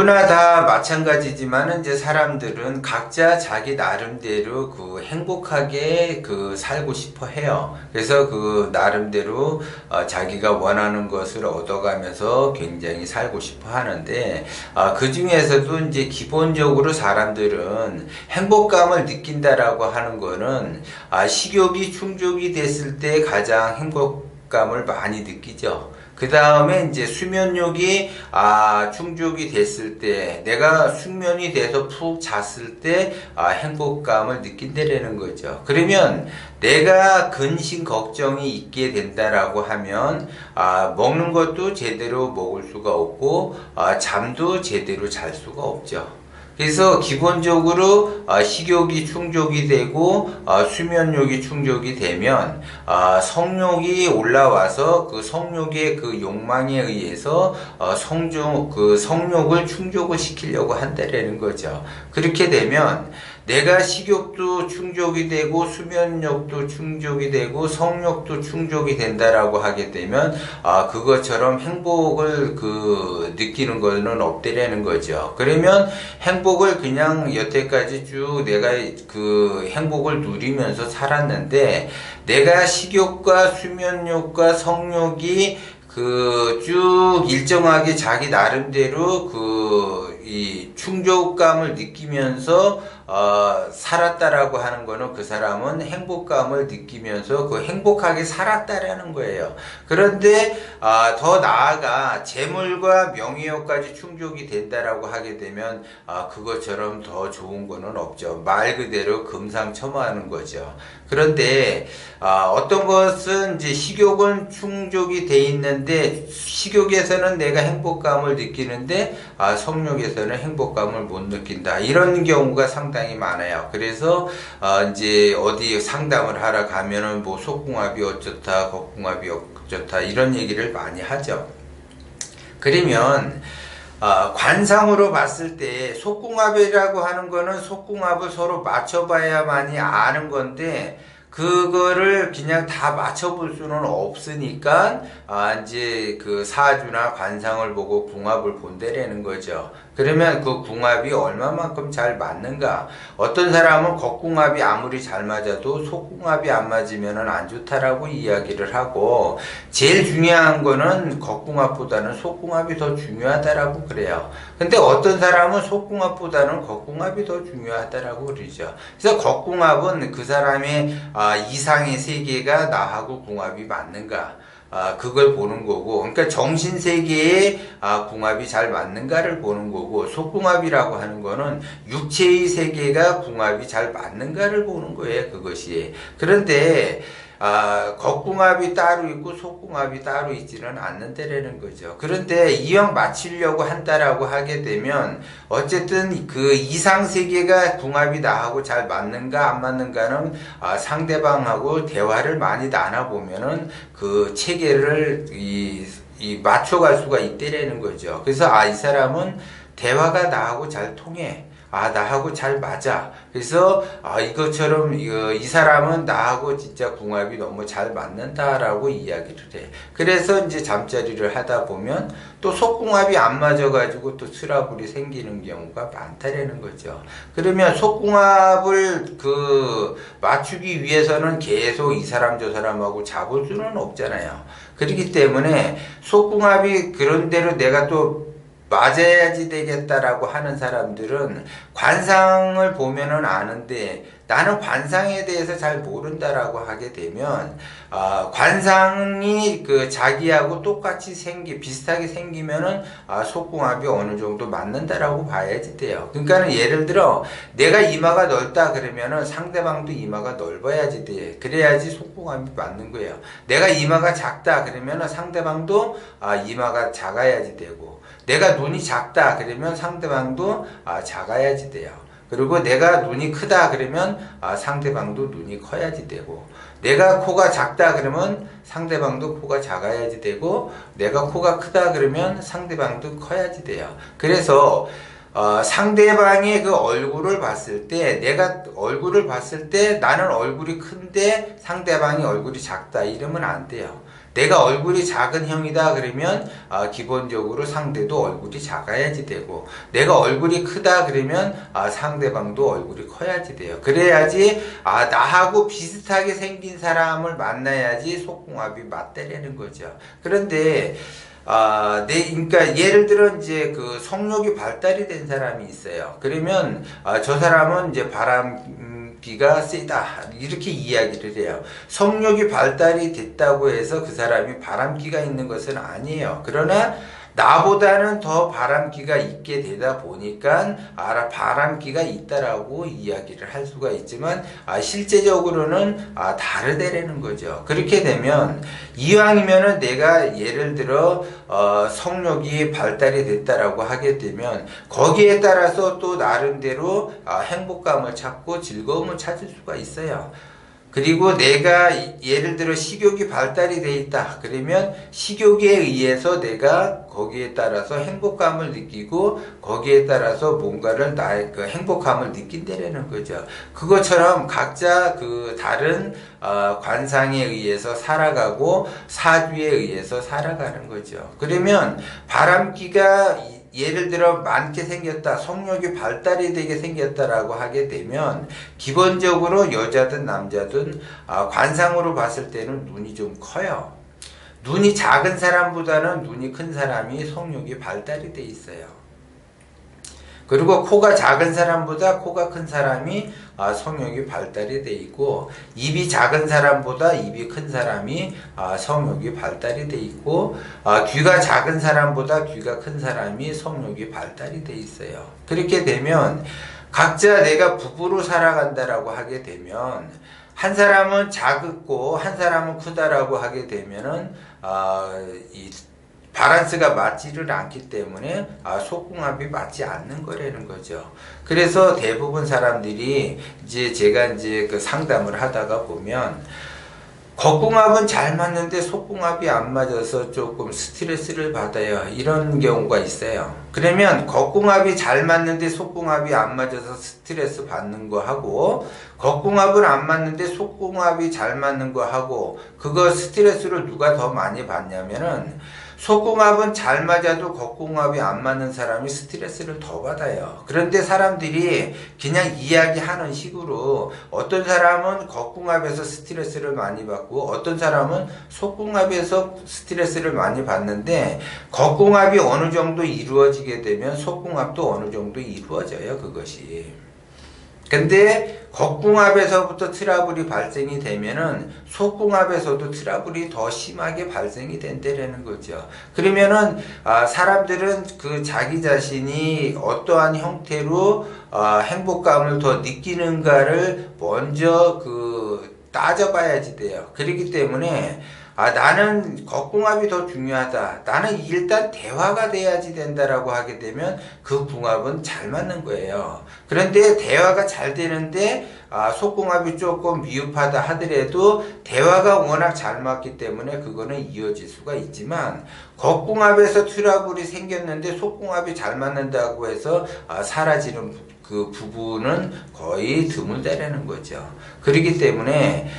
누구나 다 마찬가지지만은 이제 사람들은 각자 자기 나름대로 그 행복하게 그 살고 싶어 해요. 그래서 그 나름대로 자기가 원하는 것을 얻어가면서 굉장히 살고 싶어 하는데, 그 중에서도 이제 기본적으로 사람들은 행복감을 느낀다라고 하는 거는 식욕이 충족이 됐을 때 가장 행복감을 많이 느끼죠. 그 다음에 이제 수면욕이 충족이 됐을 때, 내가 숙면이 돼서 푹 잤을 때 행복감을 느낀다라는 거죠. 그러면 내가 근심 걱정이 있게 된다라고 하면 먹는 것도 제대로 먹을 수가 없고 잠도 제대로 잘 수가 없죠. 그래서 기본적으로 식욕이 충족이 되고 수면욕이 충족이 되면 성욕이 올라와서 그 성욕의 그 욕망에 의해서 성욕을 충족을 시키려고 한다라는 거죠. 그렇게 되면 내가 식욕도 충족이 되고 수면욕도 충족이 되고 성욕도 충족이 된다라고 하게 되면 그것처럼 행복을 느끼는 거는 없다라는 거죠. 그러면 행복을 그냥 여태까지 쭉 내가 그 행복을 누리면서 살았는데, 내가 식욕과 수면욕과 성욕이 쭉 일정하게 자기 나름대로 이 충족감을 느끼면서 살았다라고 하는 거는, 그 사람은 행복감을 느끼면서 행복하게 살았다라는 거예요. 그런데 더 나아가 재물과 명예욕까지 충족이 된다라고 하게 되면 그것처럼 더 좋은 거는 없죠. 말 그대로 금상첨화하는 거죠. 그런데 어떤 것은 이제 식욕은 충족이 돼 있는데, 식욕에서는 내가 행복감을 느끼는데 성욕에서는 행복감을 못 느낀다, 이런 경우가 상당히 많아요. 그래서 이제 어디 상담을 하러 가면은 뭐 속궁합이 어쩌다 겉궁합이 어쩌다 이런 얘기를 많이 하죠. 그러면 관상으로 봤을 때 속궁합이라고 하는 거는 속궁합을 서로 맞춰봐야만이 아는 건데, 그거를 그냥 다 맞춰볼 수는 없으니까 이제 그 사주나 관상을 보고 궁합을 본다라는 거죠. 그러면 그 궁합이 얼마만큼 잘 맞는가? 어떤 사람은 겉궁합이 아무리 잘 맞아도 속궁합이 안 맞으면 안 좋다라고 이야기를 하고, 제일 중요한 거는 겉궁합보다는 속궁합이 더 중요하다라고 그래요. 근데 어떤 사람은 속궁합보다는 겉궁합이 더 중요하다라고 그러죠. 그래서 겉궁합은 그 사람의 이상의 세계가 나하고 궁합이 맞는가, 그걸 보는 거고, 그러니까 정신세계에 궁합이 잘 맞는가를 보는 거고, 속궁합이라고 하는 거는 육체의 세계가 궁합이 잘 맞는가를 보는 거예요, 그것이. 그런데 겉궁합이 따로 있고 속궁합이 따로 있지는 않는다라는 거죠. 그런데 이왕 맞추려고 한다라고 하게 되면 어쨌든 그 이상세계가 궁합이 나하고 잘 맞는가 안 맞는가는 상대방하고 대화를 많이 나눠보면은 그 체계를 맞춰갈 수가 있다라는 거죠. 그래서 이 사람은 대화가 나하고 잘 통해. 나하고 잘 맞아. 그래서 이것처럼 이 사람은 나하고 진짜 궁합이 너무 잘 맞는다라고 이야기를 해. 그래서 이제 잠자리를 하다 보면 또 속궁합이 안 맞아가지고 또 트러블이 생기는 경우가 많다라는 거죠. 그러면 속궁합을 맞추기 위해서는 계속 이 사람 저 사람하고 잡을 수는 없잖아요. 그렇기 때문에 속궁합이 그런 대로 내가 또 맞아야지 되겠다라고 하는 사람들은 관상을 보면은 아는데, 나는 관상에 대해서 잘 모른다라고 하게 되면 관상이 자기하고 똑같이 비슷하게 생기면은 속궁합이 어느 정도 맞는다라고 봐야지 돼요. 그러니까는 예를 들어 내가 이마가 넓다 그러면은 상대방도 이마가 넓어야지 돼. 그래야지 속궁합이 맞는 거예요. 내가 이마가 작다 그러면은 상대방도 이마가 작아야지 되고, 내가 눈이 작다 그러면 상대방도 작아야지 돼요. 그리고 내가 눈이 크다 그러면 상대방도 눈이 커야지 되고, 내가 코가 작다 그러면 상대방도 코가 작아야지 되고, 내가 코가 크다 그러면 상대방도 커야지 돼요. 그래서 상대방의 그 얼굴을 봤을 때, 내가 얼굴을 봤을 때 나는 얼굴이 큰데 상대방이 얼굴이 작다 이러면 안 돼요. 내가 얼굴이 작은 형이다 그러면 기본적으로 상대도 얼굴이 작아야지 되고, 내가 얼굴이 크다 그러면 상대방도 얼굴이 커야지 돼요. 그래야지 나하고 비슷하게 생긴 사람을 만나야지 속궁합이 맞다라는 거죠. 그런데 그러니까 예를 들어 이제 그 성욕이 발달이 된 사람이 있어요. 그러면 저 사람은 이제 바람기가 세다 이렇게 이야기를 해요. 성욕이 발달이 됐다고 해서 그 사람이 바람기가 있는 것은 아니에요. 그러나 나보다는 더 바람기가 있게 되다 보니까 바람기가 있다라고 이야기를 할 수가 있지만 실제적으로는 다르다라는 거죠. 그렇게 되면 이왕이면은 내가 예를 들어 성욕이 발달이 됐다라고 하게 되면 거기에 따라서 또 나름대로 행복감을 찾고 즐거움을 찾을 수가 있어요. 그리고 내가 예를 들어 식욕이 발달이 돼 있다 그러면 식욕에 의해서 내가 거기에 따라서 행복감을 느끼고 거기에 따라서 뭔가를 나의 그 행복감을 느낀다라는 거죠. 그것처럼 각자 그 다른 관상에 의해서 살아가고 사주에 의해서 살아가는 거죠. 그러면 바람기가 예를 들어 많게 생겼다, 성욕이 발달이 되게 생겼다라고 하게 되면 기본적으로 여자든 남자든 관상으로 봤을 때는 눈이 좀 커요. 눈이 작은 사람보다는 눈이 큰 사람이 성욕이 발달이 돼 있어요. 그리고 코가 작은 사람보다 코가 큰 사람이 성욕이 발달이 돼 있고, 입이 작은 사람보다 입이 큰 사람이 성욕이 발달이 돼 있고, 귀가 작은 사람보다 귀가 큰 사람이 성욕이 발달이 돼 있어요. 그렇게 되면 각자 내가 부부로 살아간다라고 하게 되면 한 사람은 작고 한 사람은 크다라고 하게 되면은 이 바란스가 맞지를 않기 때문에 속궁합이 맞지 않는 거라는 거죠. 그래서 대부분 사람들이 이제 제가 이제 그 상담을 하다가 보면 겉궁합은 잘 맞는데 속궁합이 안 맞아서 조금 스트레스를 받아요. 이런 경우가 있어요. 그러면 겉궁합이 잘 맞는데 속궁합이 안 맞아서 스트레스 받는 거 하고, 겉궁합은 안 맞는데 속궁합이 잘 맞는 거 하고, 그거 스트레스를 누가 더 많이 받냐면은 속궁합은 잘 맞아도 겉궁합이 안 맞는 사람이 스트레스를 더 받아요. 그런데 사람들이 그냥 이야기하는 식으로 어떤 사람은 겉궁합에서 스트레스를 많이 받고 어떤 사람은 속궁합에서 스트레스를 많이 받는데, 겉궁합이 어느 정도 이루어지게 되면 속궁합도 어느 정도 이루어져요, 그것이. 근데 겉궁합에서부터 트러블이 발생이 되면은 속궁합에서도 트러블이 더 심하게 발생이 된다라는 거죠. 그러면은 사람들은 그 자기 자신이 어떠한 형태로 행복감을 더 느끼는가를 먼저 따져봐야지 돼요. 그렇기 때문에 나는 겉궁합이 더 중요하다, 나는 일단 대화가 돼야지 된다라고 하게 되면 그 궁합은 잘 맞는 거예요. 그런데 대화가 잘 되는데 속궁합이 조금 미흡하다 하더라도 대화가 워낙 잘 맞기 때문에 그거는 이어질 수가 있지만, 겉궁합에서 트러블이 생겼는데 속궁합이 잘 맞는다고 해서 사라지는 그 부분은 거의 드물다라는 거죠. 그렇기 때문에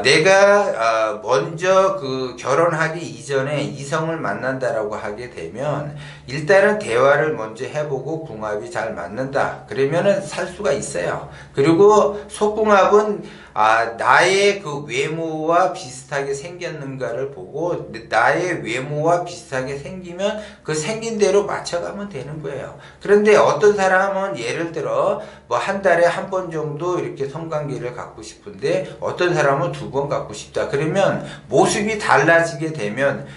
내가 먼저 결혼하기 이전에 이성을 만난다라고 하게 되면 일단은 대화를 먼저 해보고 궁합이 잘 맞는다 그러면은 살 수가 있어요. 그리고 속궁합은 나의 그 외모와 비슷하게 생겼는가를 보고 나의 외모와 비슷하게 생기면 그 생긴 대로 맞춰가면 되는 거예요. 그런데 어떤 사람은 예를 들어 뭐 한 달에 한 번 정도 이렇게 성관계를 갖고 싶은데 어떤 사람은 2번 갖고 싶다. 그러면 모습이 달라지게 되면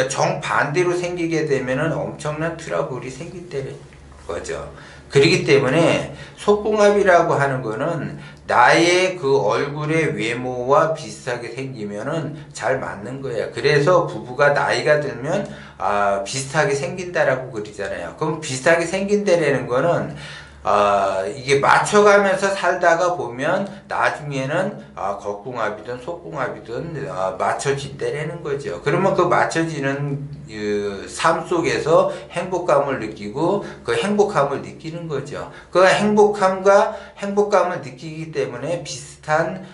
정반대로 생기게 되면은 엄청난 트러블이 생긴다는 거죠. 그렇기 때문에 속궁합이라고 하는 거는 나의 그 얼굴의 외모와 비슷하게 생기면은 잘 맞는 거예요. 그래서 부부가 나이가 들면 비슷하게 생긴다라고 그러잖아요. 그럼 비슷하게 생긴다라는 거는 이게 맞춰가면서 살다가 보면 나중에는 겉궁합이든 속궁합이든 맞춰진다라는 거죠. 그러면 그 맞춰지는 삶 속에서 행복감을 느끼고 그 행복함을 느끼는 거죠. 그 행복감을 느끼기 때문에 비슷한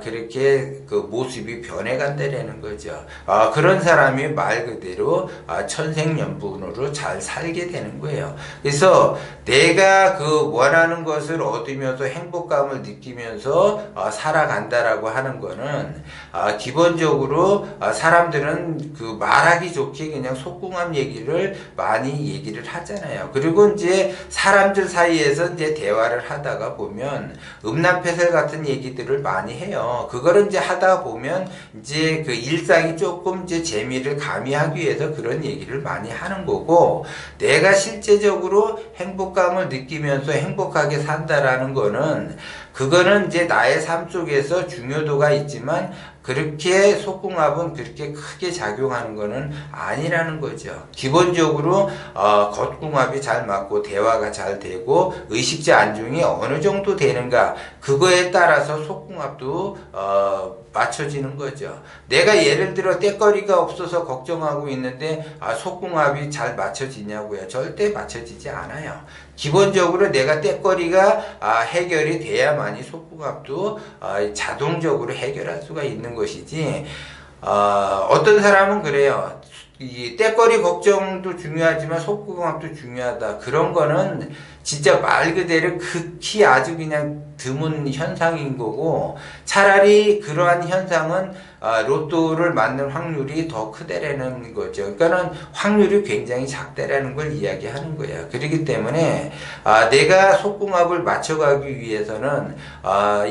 그렇게 그 모습이 변해간다라는 거죠. 그런 사람이 말 그대로 천생연분으로 잘 살게 되는 거예요. 그래서 내가 그 원하는 것을 얻으면서 행복감을 느끼면서 살아간다라고 하는 거는 기본적으로 사람들은 그 말하기 좋게 그냥 속궁합 얘기를 많이 얘기를 하잖아요. 그리고 이제 사람들 사이에서 이제 대화를 하다가 보면 음란패설 같은 얘기들을 많이 해요. 그거를 이제 하다 보면 이제 그 일상이 조금 이제 재미를 가미하기 위해서 그런 얘기를 많이 하는 거고, 내가 실제적으로 행복감을 느끼면서 행복하게 산다라는 거는 그거는 이제 나의 삶 속에서 중요도가 있지만 그렇게 속궁합은 그렇게 크게 작용하는 거는 아니라는 거죠. 기본적으로 겉궁합이 잘 맞고 대화가 잘 되고 의식자 안정이 어느 정도 되는가, 그거에 따라서 속궁합도 맞춰지는 거죠. 내가 예를 들어 때거리가 없어서 걱정하고 있는데 속궁합이 잘 맞춰지냐고요? 절대 맞춰지지 않아요. 기본적으로 내가 때거리가 해결이 돼야만이 속궁합도 자동적으로 해결할 수가 있는 것이지, 어떤 사람은 그래요. 이 때거리 걱정도 중요하지만 속궁합도 중요하다. 그런 거는 진짜 말 그대로 극히 아주 그냥 드문 현상인 거고, 차라리 그러한 현상은 로또를 맞는 확률이 더 크다라는 거죠. 그러니까는 확률이 굉장히 작다라는 걸 이야기하는 거예요. 그렇기 때문에 내가 속궁합을 맞춰가기 위해서는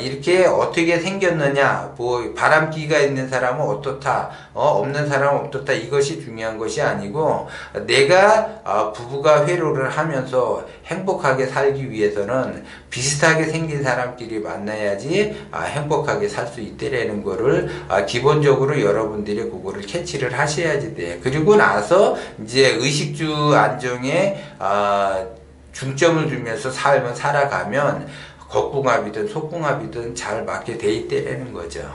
이렇게 어떻게 생겼느냐, 뭐 바람기가 있는 사람은 어떻다, 없는 사람은 어떻다, 이것이 중요한 것이 아니고, 내가 부부가 회로를 하면서 행복하게 살기 위해서는 비슷하게 생긴 사람끼리 만나야지 행복하게 살 수 있다라는 거를 기본적으로 여러분들이 그거를 캐치를 하셔야지 돼. 그리고 나서 이제 의식주 안정에 중점을 두면서 삶을 살아가면 겉궁합이든 속궁합이든 잘 맞게 돼 있다라는 거죠.